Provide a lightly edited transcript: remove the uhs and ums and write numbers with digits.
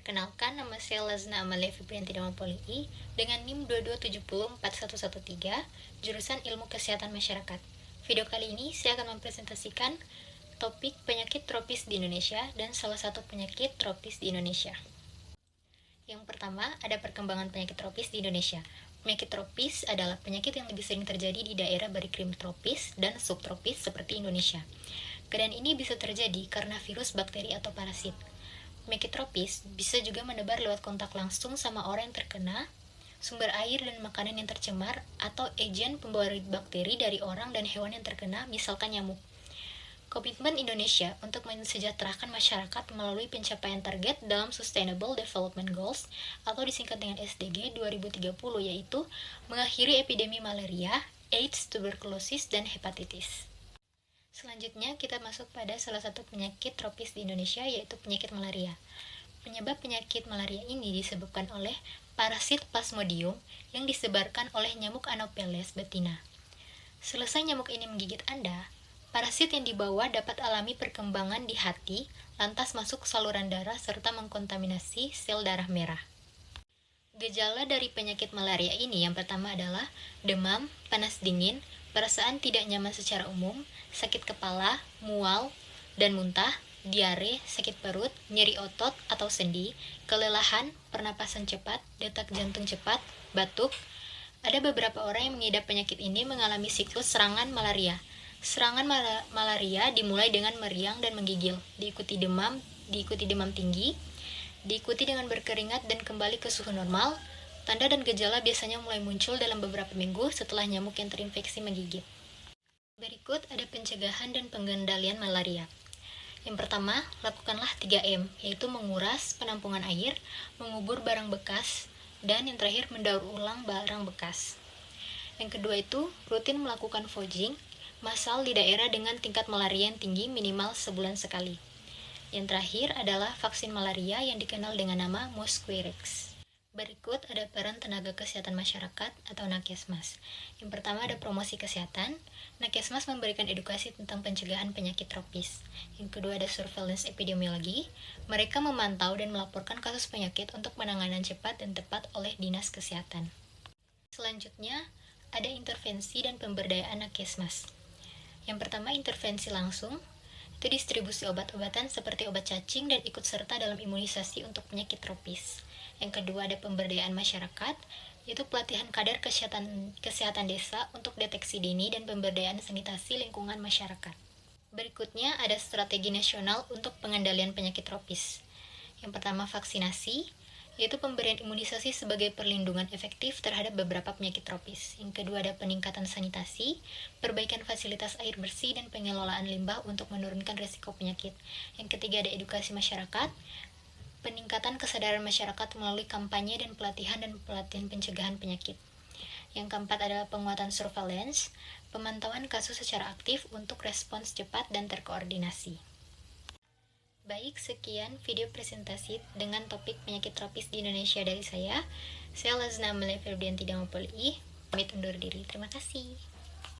Perkenalkan, nama saya Lazna Amalia Febrianti Damapoli dengan NIM 227041113, jurusan Ilmu Kesehatan Masyarakat. Video kali ini saya akan mempresentasikan topik penyakit tropis di Indonesia dan salah satu penyakit tropis di Indonesia. Yang pertama, ada perkembangan penyakit tropis di Indonesia. Penyakit tropis adalah penyakit yang lebih sering terjadi di daerah beriklim tropis dan subtropis seperti Indonesia. Keadaan ini bisa terjadi karena virus, bakteri, atau parasit. Penyakit tropis bisa juga menebar lewat kontak langsung sama orang yang terkena, sumber air dan makanan yang tercemar, atau agen pembawa bakteri dari orang dan hewan yang terkena, misalkan nyamuk. Komitmen Indonesia untuk mensejahterakan masyarakat melalui pencapaian target dalam Sustainable Development Goals atau disingkat dengan SDG 2030, yaitu mengakhiri epidemi malaria, AIDS, tuberkulosis, dan hepatitis. Selanjutnya, kita masuk pada salah satu penyakit tropis di Indonesia, yaitu penyakit malaria. Penyebab penyakit malaria ini disebabkan oleh parasit Plasmodium yang disebarkan oleh nyamuk Anopheles betina. Selesai nyamuk ini menggigit Anda, parasit yang dibawa dapat alami perkembangan di hati, lantas masuk saluran darah serta mengkontaminasi sel darah merah. Gejala dari penyakit malaria ini yang pertama adalah demam, panas dingin, perasaan tidak nyaman secara umum, sakit kepala, mual, dan muntah, diare, sakit perut, nyeri otot atau sendi, kelelahan, pernapasan cepat, detak jantung cepat, batuk. Ada beberapa orang yang mengidap penyakit ini mengalami siklus serangan malaria. Serangan malaria dimulai dengan meriang dan menggigil, diikuti demam tinggi, diikuti dengan berkeringat dan kembali ke suhu normal. Tanda dan gejala biasanya mulai muncul dalam beberapa minggu setelah nyamuk yang terinfeksi menggigit. Berikut ada pencegahan dan pengendalian malaria. Yang pertama, lakukanlah 3M, yaitu menguras penampungan air, mengubur barang bekas, dan yang terakhir mendaur ulang barang bekas. Yang kedua itu, rutin melakukan fogging massal di daerah dengan tingkat malaria yang tinggi minimal sebulan sekali. Yang terakhir adalah vaksin malaria yang dikenal dengan nama Mosquirix. Berikut ada peran tenaga kesehatan masyarakat atau Nakesmas. Yang pertama ada promosi kesehatan. Nakesmas memberikan edukasi tentang pencegahan penyakit tropis. Yang kedua ada surveillance epidemiologi. Mereka memantau dan melaporkan kasus penyakit untuk penanganan cepat dan tepat oleh dinas kesehatan. Selanjutnya ada intervensi dan pemberdayaan Nakesmas. Yang pertama intervensi langsung. Itu distribusi obat-obatan seperti obat cacing dan ikut serta dalam imunisasi untuk penyakit tropis. Yang kedua ada pemberdayaan masyarakat, yaitu pelatihan kader kesehatan desa untuk deteksi dini dan pemberdayaan sanitasi lingkungan masyarakat. Berikutnya ada strategi nasional untuk pengendalian penyakit tropis. Yang pertama vaksinasi, yaitu pemberian imunisasi sebagai perlindungan efektif terhadap beberapa penyakit tropis. Yang kedua ada peningkatan sanitasi, perbaikan fasilitas air bersih dan pengelolaan limbah untuk menurunkan risiko penyakit. Yang ketiga ada edukasi masyarakat, peningkatan kesadaran masyarakat melalui kampanye dan pelatihan pencegahan penyakit. Yang keempat adalah penguatan surveillance, pemantauan kasus secara aktif untuk respons cepat dan terkoordinasi. Baik, sekian video presentasi dengan topik penyakit tropis di Indonesia dari saya. Saya Lazna Amalia Febrianti Damapoli. Pamit undur diri. Terima kasih.